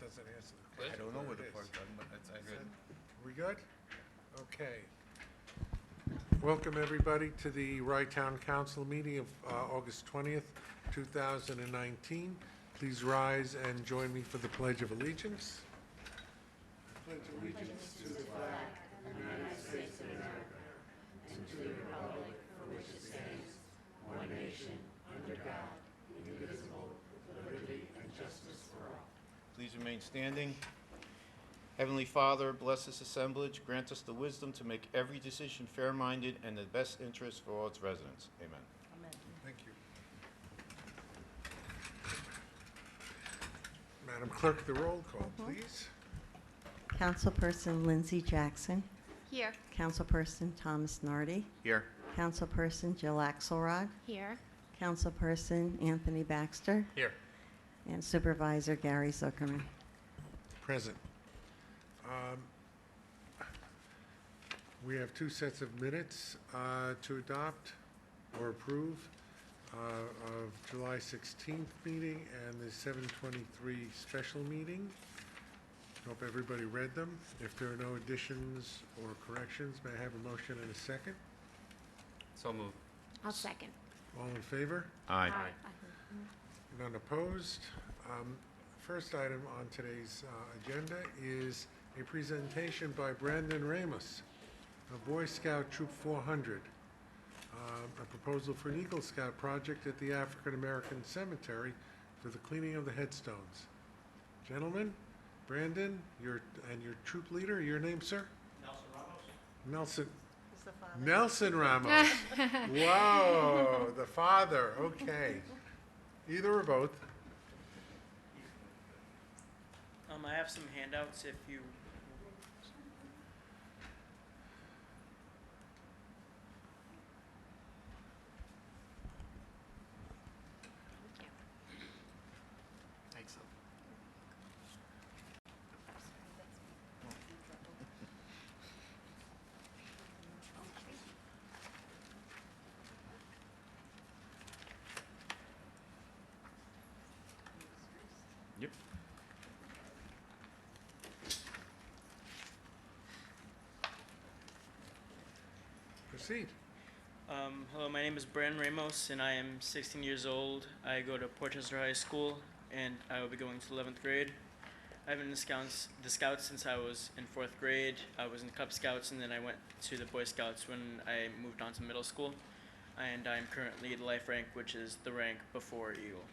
doesn't answer the I question. don't know where There the it park is. is. I heard. We good? Okay. Welcome, everybody, to the Rye Town Council meeting of August 20th, 2019. Please rise and join me for the Pledge of Allegiance. I pledge allegiance to the flag of the United States of America and to the republic for which it stands, one nation, under God, indivisible, with liberty and justice for all. Please remain standing. Heavenly Father, bless this assemblage. Grant us the wisdom to make every decision fair-minded and in the best interest for all its residents. Amen. Amen. Thank you. Madam Clerk, the roll call, please. Councilperson Lindsay Jackson. Here. Councilperson Thomas Nardi. Here. Councilperson Jill Axelrod. Here. Councilperson Anthony Baxter. Here. And Supervisor Gary Zuckerman. Present. We have two sets of minutes to adopt or approve of July 16th meeting and the 7/23 special meeting. Hope everybody read them. If there are no additions or corrections, may I have a motion and a second? So moved. I'll second. All in favor? Aye. None opposed. First item on today's agenda is a presentation by Brandon Ramos of Boy Scout Troop 400, a proposal for an Eagle Scout project at the African American Cemetery for the cleaning of the headstones. Gentlemen, Brandon, your troop leader, your name, sir? Nelson Nelson Ramos. Whoa, the father. Okay. Either or both. I have some handouts if you. Thanks. Yep. Proceed. Hello, my name is Brandon Ramos, and I am 16 years old. I go to Portchester High School, and I will be going to 11th grade. I've been in the Scouts since I was in 4th grade. I was in Cub Scouts, and then I went to the Boy Scouts when I moved on to middle school. And I'm currently the life rank, which is the rank before Eagle.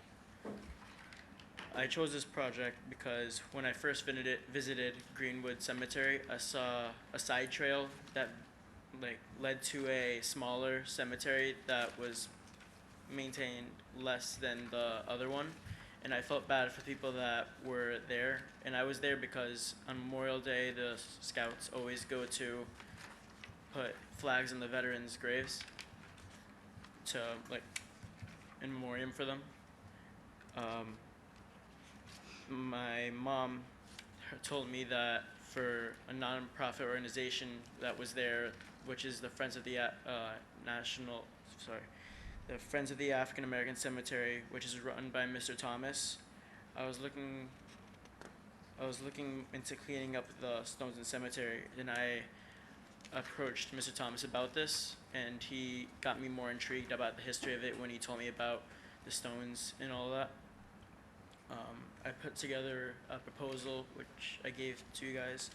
I chose this project because when I first visited Greenwood Cemetery, I saw a side trail that led to a smaller cemetery that was maintained less than the other one, and I felt bad for people that were there. And I was there because on Memorial Day the Scouts always go to put flags in the veterans' graves to in memoriam for them. My mom told me that for a non-profit organization that was there, which is the Friends of the the Friends of the African American Cemetery, which is run by Mr. Thomas. I was looking into cleaning up the stones in the cemetery, and I approached Mr. Thomas about this, and he got me more intrigued about the history of it when he told me about the stones and all that. I put together a proposal which I gave to you guys,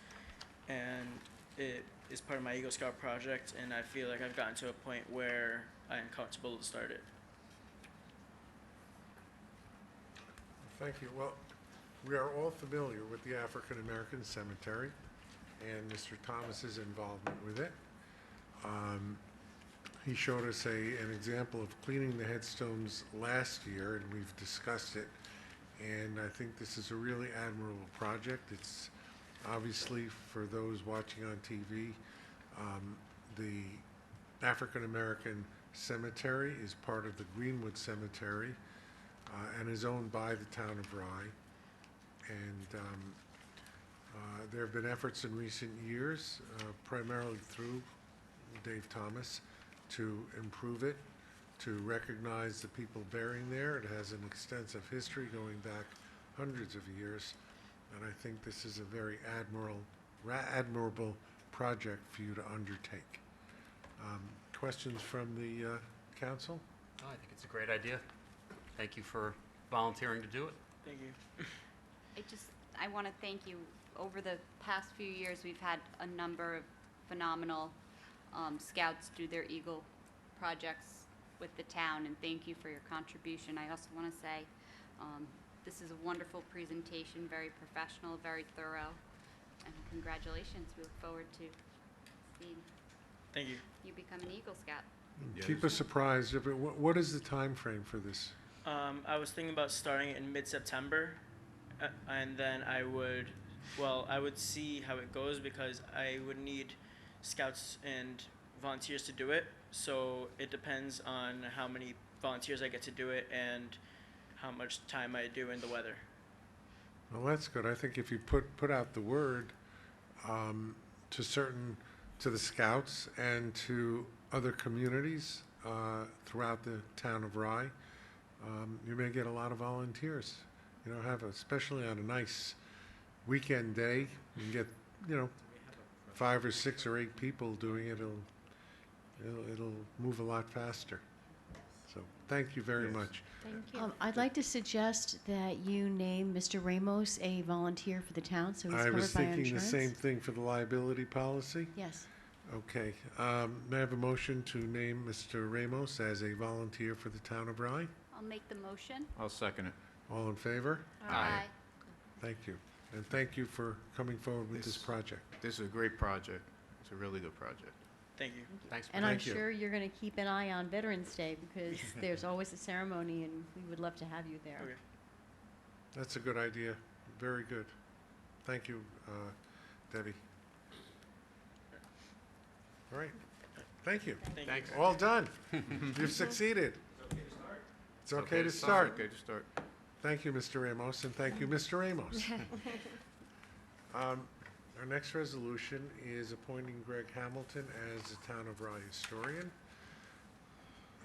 and it is part of my Eagle Scout project, and I feel like I've gotten to a point where I am comfortable to start it. Thank you. Well, we are all familiar with the African American Cemetery and Mr. Thomas's involvement with it. He showed us an example of cleaning the headstones last year, and we've discussed it. And I think this is a really admirable project. It's obviously, for those watching on TV, the African American Cemetery is part of the Greenwood Cemetery and is owned by the town of Rye. And there have been efforts in recent years, primarily through Dave Thomas, to improve it, to recognize the people buried there. It has an extensive history going back hundreds of years. And I think this is a very admirable project for you to undertake. Questions from the council? Oh, I think it's a great idea. Thank you for volunteering to do it. Thank you. I want to thank you. Over the past few years, we've had a number of phenomenal scouts do their Eagle projects with the town, and thank you for your contribution. I also want to say this is a wonderful presentation, very professional, very thorough, and congratulations. We look forward to seeing Thank you. you become an Eagle Scout. Keep us surprised. What is the time frame for this? I was thinking about starting it in mid-September, and then I would see how it goes because I would need scouts and volunteers to do it. So it depends on how many volunteers I get to do it and how much time I do in the weather. Well, that's good. I think if you put out the word to the scouts and to other communities throughout the town of Rye, you may get a lot of volunteers. Especially on a nice weekend day, you can get 5 or 6 or 8 people doing it. It'll move a lot faster. So thank you very much. Thank you. I'd like to suggest that you name Mr. Ramos a volunteer for the town, so he's I covered was by our thinking the insurance. same thing for the liability policy. Yes. Okay. May I have a motion to name Mr. Ramos as a volunteer for the town of Rye? I'll make the motion. I'll second it. All in favor? Aye. Thank you. And thank you for coming forward with this project. This is a great project. It's a really good project. Thank you. Thanks. And I'm Thank you. sure you're going to keep an eye on Veterans Day because there's always a ceremony and we would love to have you there. Okay. That's a good idea. Very good. Thank you, Debbie. All right. Thank you. Thank Thanks. you. All done. You've succeeded. It's okay to start. Okay to start. Thank you, Mr. Ramos, and thank you, Mr. Ramos. Our next resolution is appointing Gregg Hamilton as the Town of Rye historian.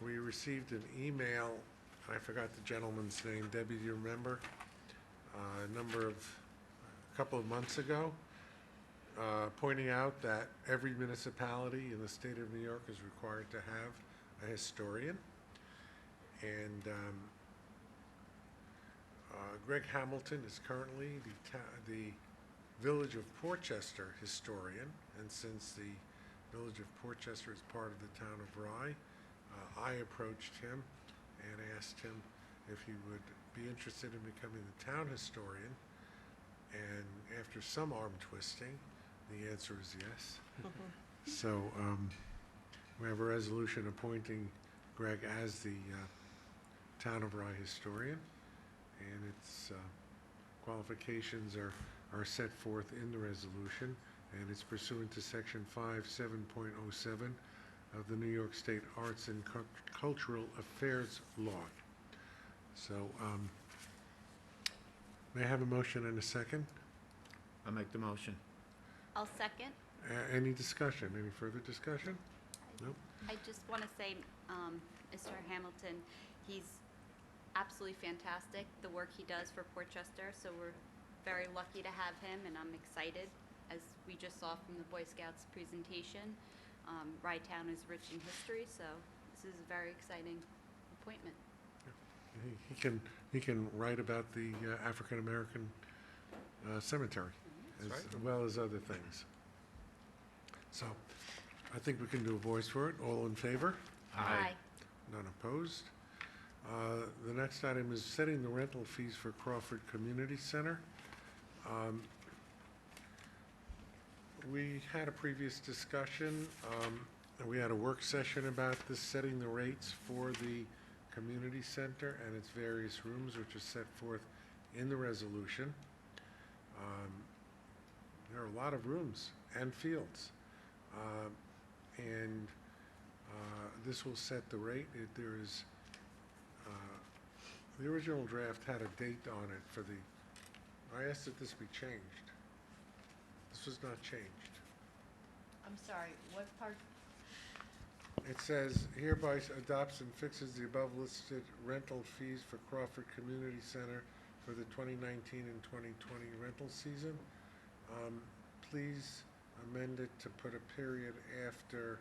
We received an email, I forgot the gentleman's name, Debbie, do you remember? A couple of months ago, pointing out that every municipality in the state of New York is required to have a historian. And Gregg Hamilton is currently the Village of Portchester historian, and since the Village of Portchester is part of the town of Rye, I approached him and asked him if he would be interested in becoming the town historian, and after some arm twisting, the answer is yes. So we have a resolution appointing Gregg as the Town of Rye historian, and its qualifications are set forth in the resolution, and it's pursuant to Section 57.07 of the New York State Arts and Cultural Affairs Law. So, may I have a motion and a second? I'll make the motion. I'll second. Any discussion? Any further discussion? Nope. I just want to say, Mr. Hamilton, he's absolutely fantastic, the work he does for Portchester, so we're very lucky to have him, and I'm excited. As we just saw from the Boy Scouts presentation, Rye Town is rich in history, so this is a very exciting appointment. He can write about the African American cemetery, as well as other things. So, I think we can do a voice for it. All in favor? None opposed. The next item is setting the rental fees for Crawford Community Center. We had a previous discussion, and we had a work session about this, setting the rates for the community center and its various rooms, which is set forth in the resolution. There are a lot of rooms and fields, and this will set the rate. There is the original draft had a date on it for the. I asked that this be changed. This was not changed. I'm sorry, what part? It says hereby adopts and fixes the above listed rental fees for Crawford Community Center for the 2019 and 2020 rental season. Please amend it to put a period after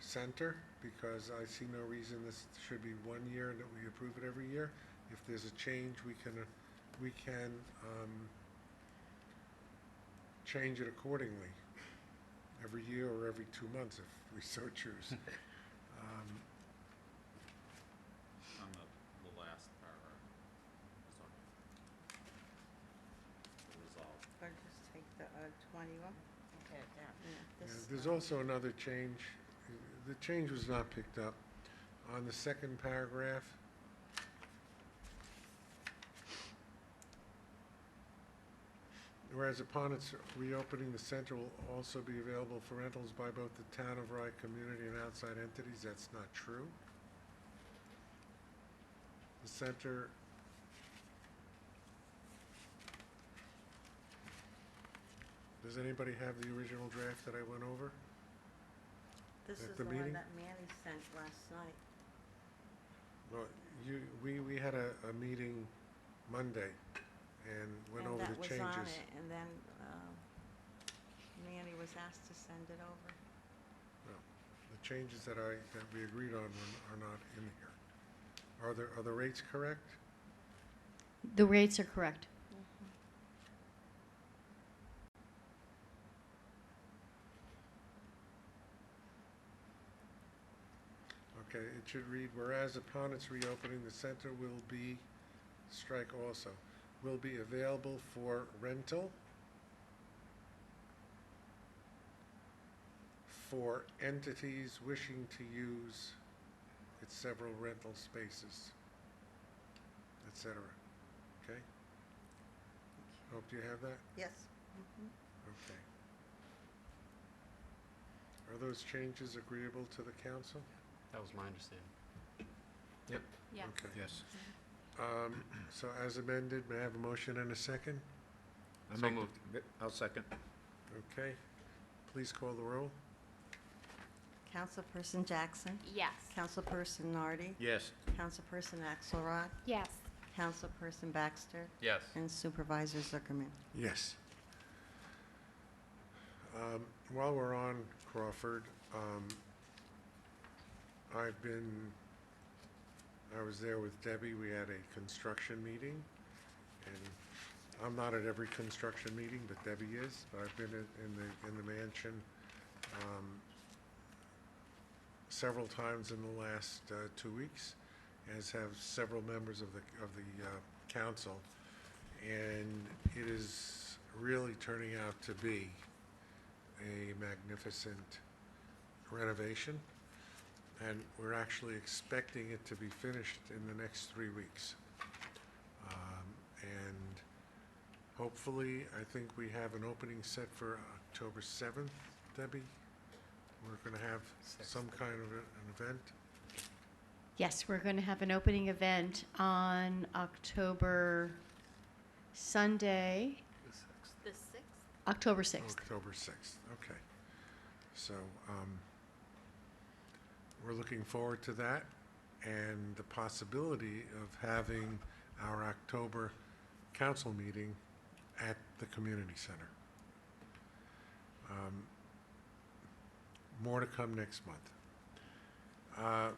center, because I see no reason this should be 1 year and that we approve it every year. If there's a change, we can change it accordingly, every year or every 2 months if we so choose. On the last paragraph. Sorry. The resolve. Or just take the 20 off? Okay, down. Yeah, there's also another change. The change was not picked up. On the second paragraph, whereas upon its reopening, the center will also be available for rentals by both the town of Rye community and outside entities. That's not true. The center does anybody have the original draft that I went over? This At is the the meeting? one that Manny sent last night. Well, we had a meeting Monday and went over the And that was changes. on it, and then Manny was asked to send it over. Well, the changes that we agreed on are not in here. Are the rates correct? The rates are correct. Okay, it should read, whereas upon its reopening, the center will be, strike also, will be available for rental for entities wishing to use its several rental spaces, etc. Okay? Hope you have that? Yes. Okay. Are those changes agreeable to the council? That was my understanding. Yes. Okay. Yes. So as amended, may I have a motion and a second? So moved. I'll second. Okay. Please call the roll. Councilperson Jackson. Yes. Councilperson Nardi. Yes. Councilperson Axelrod. Yes. Councilperson Baxter. Yes. And Supervisor Zuckerman. Yes. While we're on Crawford, I was there with Debbie. We had a construction meeting, and I'm not at every construction meeting, but Debbie is. I've been in the mansion several times in the last 2 weeks, as have several members of the council, and it is really turning out to be a magnificent renovation, and we're actually expecting it to be finished in the next 3 weeks. And hopefully, I think we have an opening set for October 7th, Debbie. We're going to have some kind of an event. Yes, we're going to have an opening event on Sunday, The 6th? October 6th. October 6th, okay. So, we're looking forward to that, and the possibility of having our October council meeting at the community center. More to come next month. Our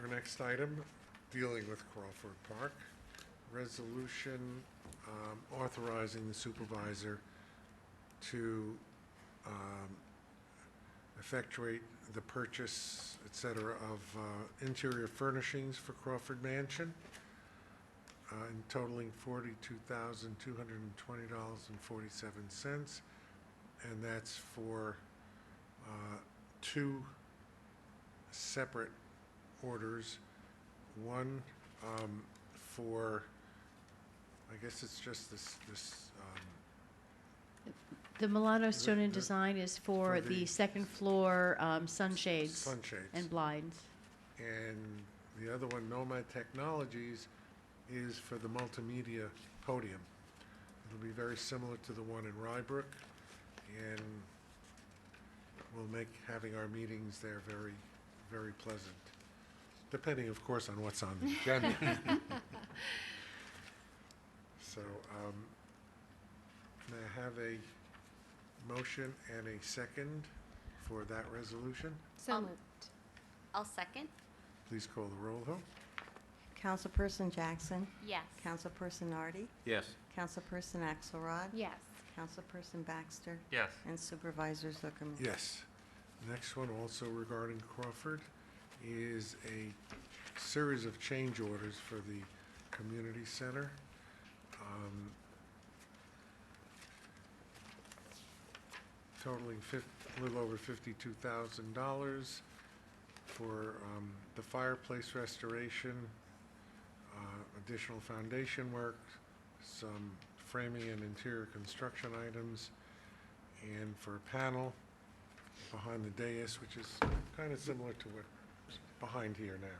next item, dealing with Crawford Park, resolution authorizing the supervisor to effectuate the purchase, et cetera, of interior furnishings for Crawford Mansion, in totaling $42,220.47, and that's for 2 separate orders. One for, I guess it's just this The Milano Stone and the- Design is for for the the second floor sunshades sunshades. and blinds. And the other one, Nomad Technologies, is for the multimedia podium. It'll be very similar to the one in Rybrook, and will make having our meetings there very, very pleasant, depending, of course, on what's on the agenda. So, may I have a motion and a second for that resolution? So moved. I'll second. Please call the roll, Hope. Councilperson Jackson, Yes. Councilperson Nardi, Yes. Councilperson Axelrod, Yes. Councilperson Baxter, Yes. and Supervisor Zuckerman. Yes. Next one, also regarding Crawford, is a series of change orders for the community center. Totaling a little over $52,000 for the fireplace restoration, additional foundation work, some framing and interior construction items, and for a panel behind the dais, which is kind of similar to what's behind here now.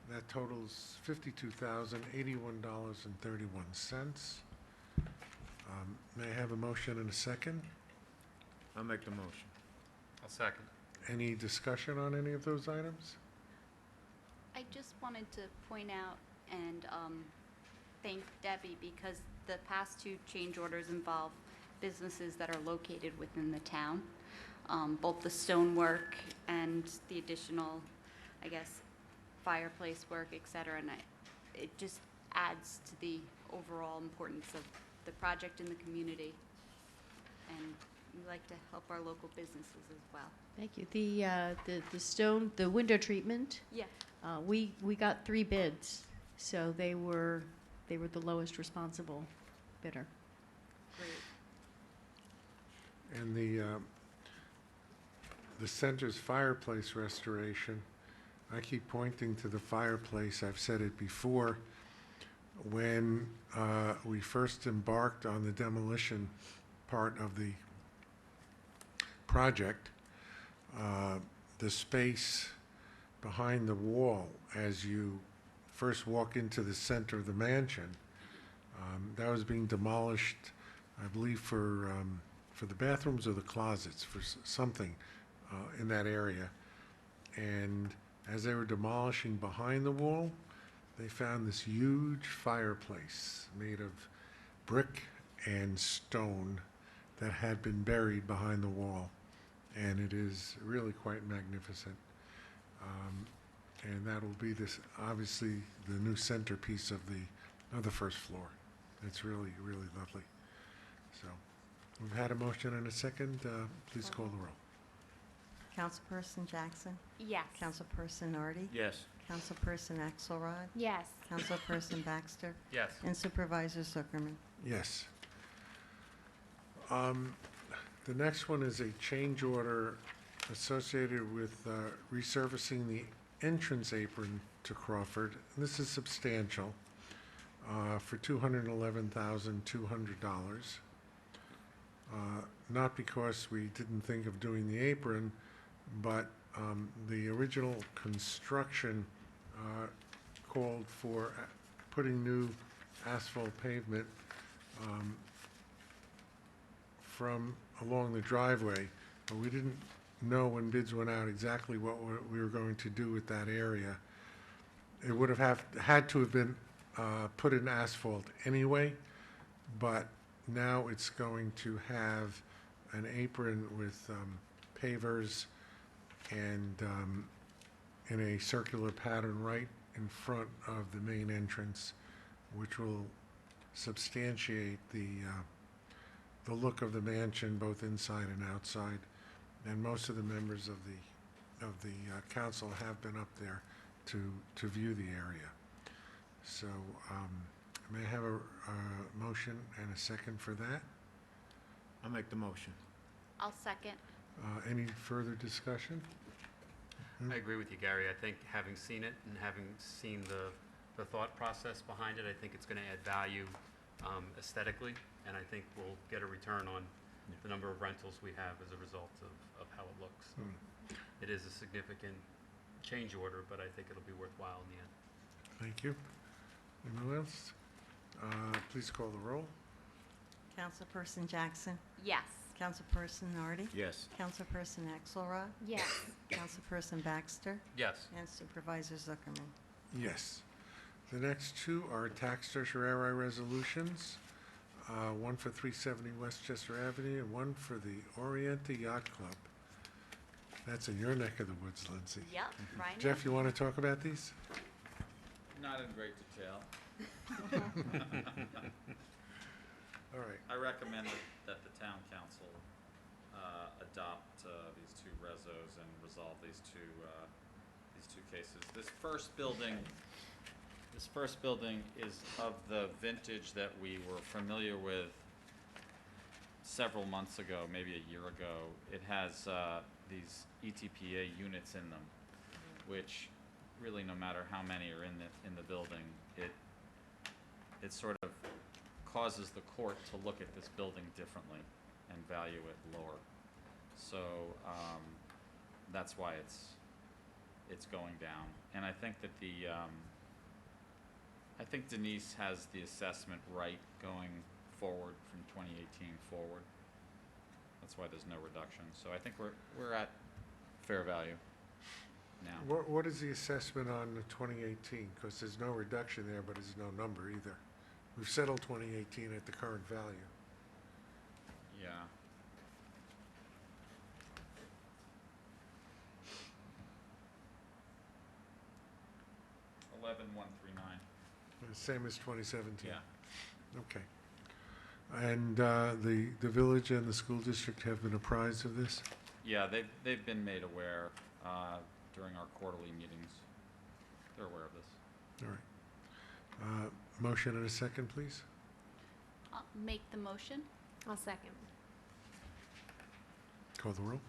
That totals $52,081.31. May I have a motion and a second? I'll make the motion. I'll second. Any discussion on any of those items? I just wanted to point out and thank Debbie because the past two change orders involve businesses that are located within the town, both the stonework and the additional, I guess, fireplace work, et cetera. And it just adds to the overall importance of the project in the community. And we like to help our local businesses as well. Thank you. The stone, the window treatment, Yeah. we got 3 bids, so they were the lowest responsible bidder. Great. And the center's fireplace restoration, I keep pointing to the fireplace, I've said it before, when we first embarked on the demolition part of the project, the space behind the wall as you first walk into the center of the mansion, that was being demolished, I believe, for the bathrooms or the closets, for something in that area. And as they were demolishing behind the wall, they found this huge fireplace made of brick and stone that had been buried behind the wall. And it is really quite magnificent. And that will be this, obviously, the new centerpiece of the first floor. It's really, really lovely. So, we've had a motion and a second. Please call the roll. Councilperson Jackson, Yes. Councilperson Nardi, Yes. Councilperson Axelrod, Yes. Councilperson Baxter, Yes. and Supervisor Zuckerman. Yes. The next one is a change order associated with resurfacing the entrance apron to Crawford. This is substantial, for $211,200. Not because we didn't think of doing the apron, but the original construction called for putting new asphalt pavement from along the driveway, but we didn't know when bids went out exactly what we were going to do with that area. It would have had to have been put in asphalt anyway, but now it's going to have an apron with pavers and in a circular pattern right in front of the main entrance, which will substantiate the look of the mansion, both inside and outside. And most of the members of the council have been up there to view the area. So, may I have a motion and a second for that? I'll make the motion. I'll second. Any further discussion? I agree with you, Gary. I think having seen it and having seen the thought process behind it, I think it's going to add value aesthetically, and I think we'll get a return on the number of rentals we have as a result of how it looks. So it is a significant change order, but I think it'll be worthwhile in the end. Thank you. Anyone else? Please call the roll. Councilperson Jackson, Yes. Councilperson Nardi, Yes. Councilperson Axelrod, Yes. Councilperson Baxter, Yes. and Supervisor Zuckerman. Yes. The next two are tax certiorari resolutions, one for 370 Westchester Avenue and one for the Orienta Yacht Club. That's in your neck of the woods, Lindsay. Yep, right now. Jeff, you want to talk about these? Not in great detail. All right. I recommend that the town council adopt these two resos and resolve these two cases. This first building is of the vintage that we were familiar with several months ago, maybe a year ago. It has these ETPA units in them, which really, no matter how many are in the building, it sort of causes the court to look at this building differently and value it lower. So that's why it's going down. And I think that I think Denise has the assessment right going forward from 2018 forward. That's why there's no reduction. So I think we're at fair value now. What is the assessment on the 2018? Because there's no reduction there, but there's no number either. We've settled 2018 at the current value. Yeah. Same as 2017? Yeah. Okay. And the village and the school district have been apprised of this? Yeah, they've been made aware during our quarterly meetings. They're aware of this. All right. Motion and a second, please. I'll make the motion. I'll second. Call the roll.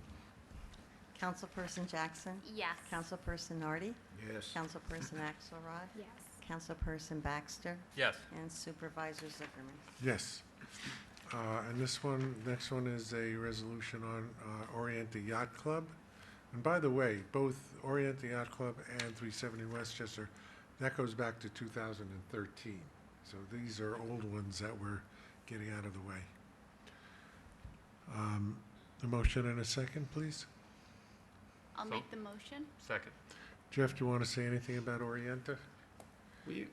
Councilperson Jackson? Yes. Councilperson Nardi? Yes. Councilperson Axelrod? Yes. Councilperson Baxter? Yes. And Supervisor Zuckerman? Yes. And next one is a resolution on Orienta Yacht Club. And by the way, both Orienta Yacht Club and 370 Westchester, that goes back to 2013. So these are old ones that we're getting out of the way. A motion and a second, please. I'll So- make the motion. Second. Jeff, do you want to say anything about Orienta? We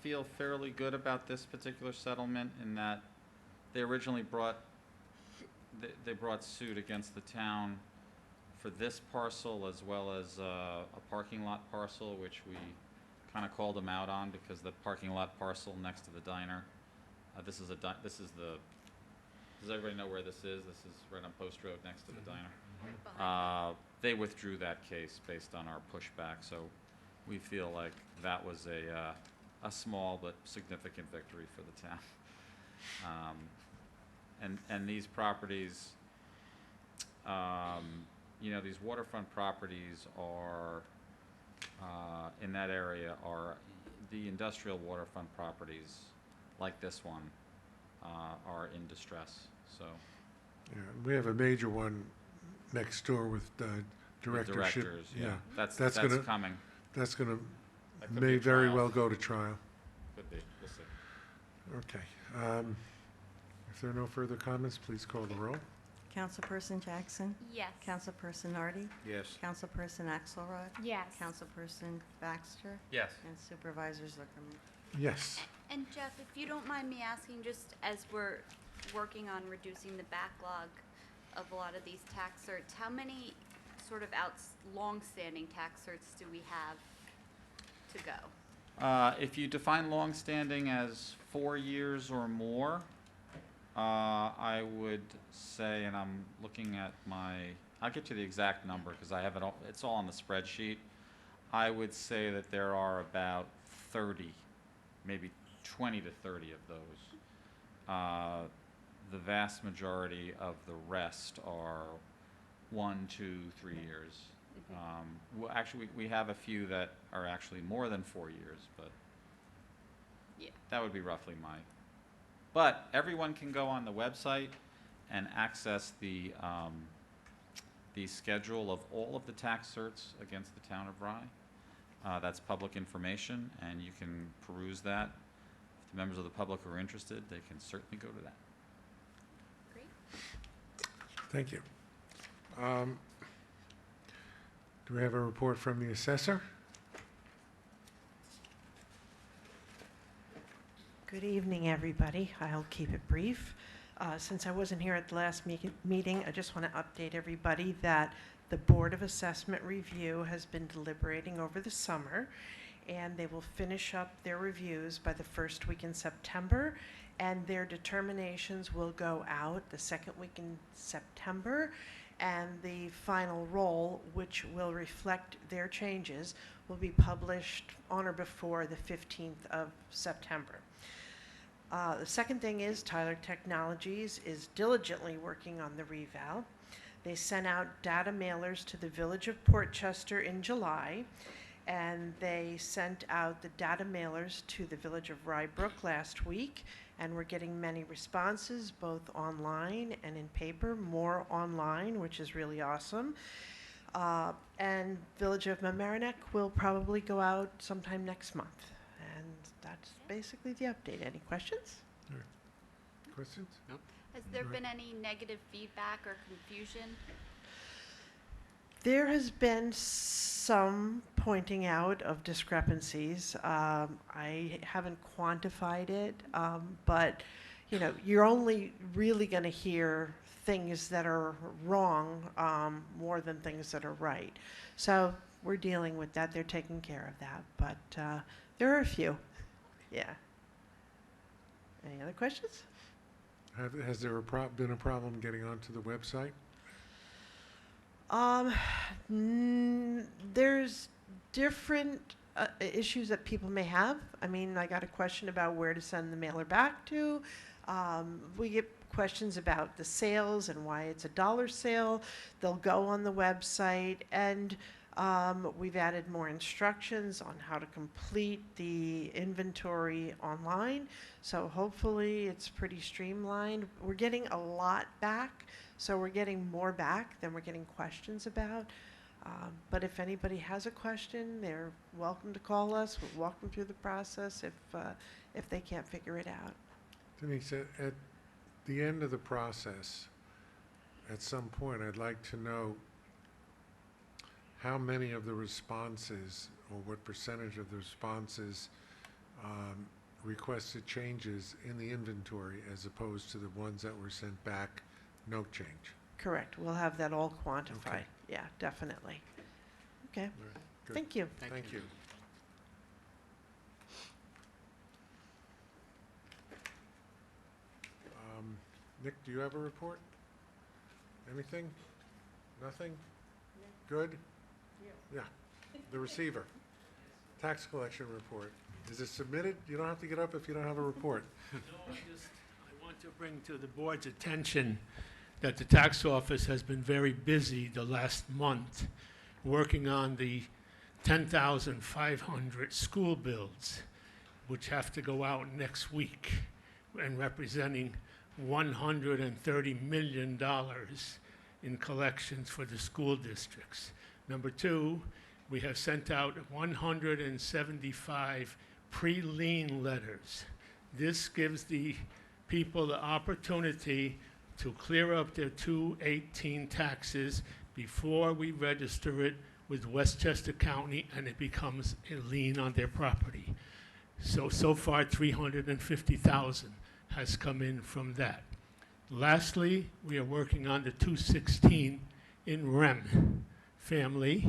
feel fairly good about this particular settlement in that they originally brought suit against the town for this parcel as well as a parking lot parcel, which we kind of called them out on because the parking lot parcel next to the diner. Does everybody know where this is? This is right on Post Road next to the diner. They withdrew that case based on our pushback, so we feel like that was a small but significant victory for the town. And these properties, these waterfront properties are, in that area, are the industrial waterfront properties, like this one, are in distress, so. Yeah, we have a major one next door with directorship. Directors, yeah. That's gonna- coming. That's going to, That could be may a very trial. well go to trial. Could be, we'll see. Okay. If there are no further comments, please call the roll. Councilperson Jackson? Yes. Councilperson Nardi? Yes. Councilperson Axelrod? Yes. Councilperson Baxter? Yes. And Supervisor Zuckerman? Yes. And Jeff, if you don't mind me asking, just as we're working on reducing the backlog of a lot of these tax certs, how many sort of long-standing tax certs do we have to go? If you define longstanding as 4 years or more, I would say, and I'm looking at I'll get you the exact number because I have it all, it's all on the spreadsheet. I would say that there are about 30, maybe 20 to 30 of those. The vast majority of the rest are 1, 2, 3 years. Well, actually, we have a few that are actually more than 4 years, but Yeah. that would be roughly but everyone can go on the website and access the schedule of all of the tax certs against the town of Rye. That's public information, and you can peruse that. If the members of the public are interested, they can certainly go to that. Great. Thank you. Do we have a report from the assessor? Good evening, everybody. I'll keep it brief. Since I wasn't here at the last meeting, I just want to update everybody that the Board of Assessment Review has been deliberating over the summer, and they will finish up their reviews by the first week in September, and their determinations will go out the second week in September, and the final roll, which will reflect their changes, will be published on or before the 15th of September. The second thing is Tyler Technologies is diligently working on the reval. They sent out data mailers to the village of Portchester in July, and they sent out the data mailers to the village of Rybrook last week, and we're getting many responses, both online and in paper, more online, which is really awesome. And village of Mamaroneck will probably go out sometime next month. And that's basically the update. Any questions? Questions? Has there Right. been any negative feedback or confusion? There has been some pointing out of discrepancies. I haven't quantified it, but you know, you're only really going to hear things that are wrong more than things that are right. So we're dealing with that. They're taking care of that, but there are a few. Yeah. Any other questions? Has there been a problem getting onto the website? There's different issues that people may have. I mean, I got a question about where to send the mailer back to. We get questions about the sales and why it's a dollar sale. They'll go on the website, and we've added more instructions on how to complete the inventory online. So hopefully it's pretty streamlined. We're getting a lot back, so we're getting more back than we're getting questions about. But if anybody has a question, they're welcome to call us. We'll walk them through the process if they can't figure it out. Denise, at the end of the process, at some point, I'd like to know how many of the responses, or what percentage of the responses requested changes in the inventory as opposed to the ones that were sent back, no change. Correct. We'll have that all quantified. Okay. Yeah, definitely. Okay. All right, good. Thank you. Thank you. Nick, do you have a report? Anything? Nothing? Good? Yeah. The receiver. Tax collection report. Is it submitted? You don't have to get up if you don't have a report. No, I want to bring to the board's attention that the tax office has been very busy the last month working on the 10,500 school bills, which have to go out next week, and representing $130 million in collections for the school districts. Number two, we have sent out 175 pre-lien letters. This gives the people the opportunity to clear up their 218 taxes before we register it with Westchester County and it becomes a lien on their property. So far 350,000 has come in from that. Lastly, we are working on the 216 in Rem family.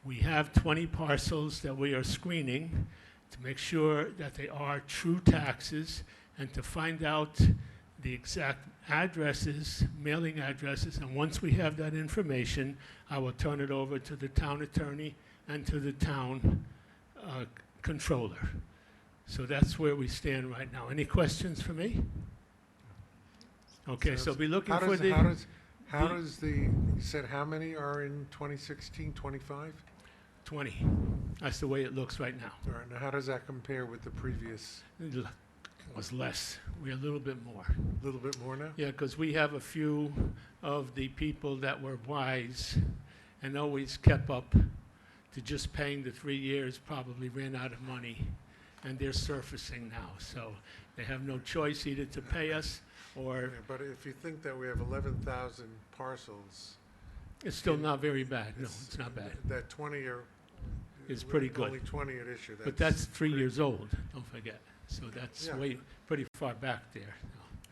We have 20 parcels that we are screening to make sure that they are true taxes and to find out the exact addresses, mailing addresses, and once we have that information, I will turn it over to the town attorney and to the town controller. So that's where we stand right now. Any questions for me? Okay, so be looking for the... How does you said how many are in 2016, 25? 20. That's the way it looks right now. All right, now how does that compare with the previous? It was less. We're a little bit more. A little bit more now? Yeah, because we have a few of the people that were wise and always kept up to just paying the 3 years, probably ran out of money, and they're surfacing now. So they have no choice either to pay us or... Yeah, but if you think that we have 11,000 parcels... It's still not very bad. No, it's not bad. That 20 are... It's pretty good. Only 20 at issue. But that's 3 years old, don't forget. So that's Yeah. way, pretty far back there.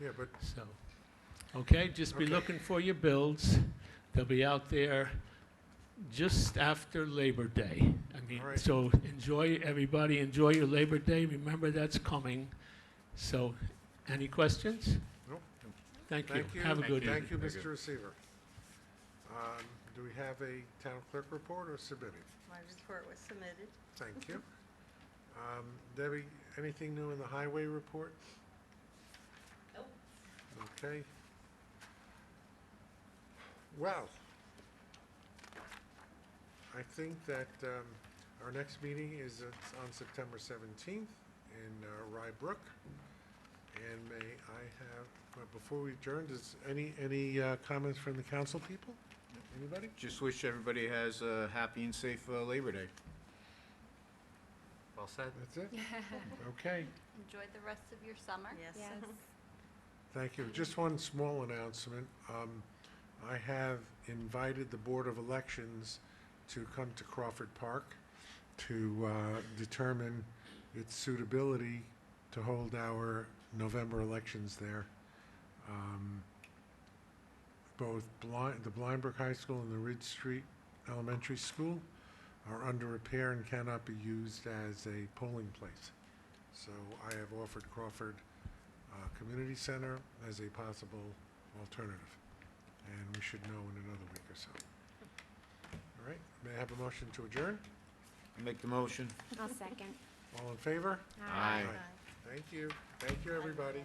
Yeah, but So, okay, just be Okay. looking for your bills. They'll be out there just after Labor Day. I mean, All right. so enjoy, everybody, enjoy your Labor Day. Remember, that's coming. So, any questions? Nope. Thank you. thank you. Have a good Thank evening. you, Thank you. Mr. Receiver. Do we have a town clerk report or submitted? My report was submitted. Thank you. Debbie, anything new in the highway report? Nope. Okay. Well, I think that our next meeting is on September 17th in Rybrook. And may I have, before we adjourn, does any comments from the council people? Anybody? Just wish everybody has a happy and safe Labor Day. Well said. That's it? Okay. Enjoy the rest of your summer. Yes. Thank you. Just one small announcement. I have invited the Board of Elections to come to Crawford Park to determine its suitability to hold our November elections there. Both the Blindbrook High School and the Ridge Street Elementary School are under repair and cannot be used as a polling place. So I have offered Crawford Community Center as a possible alternative, and we should know in another week or so. All right, may I have a motion to adjourn? Make the motion. I'll second. All in favor? Aye. Thank you. Thank you, everybody.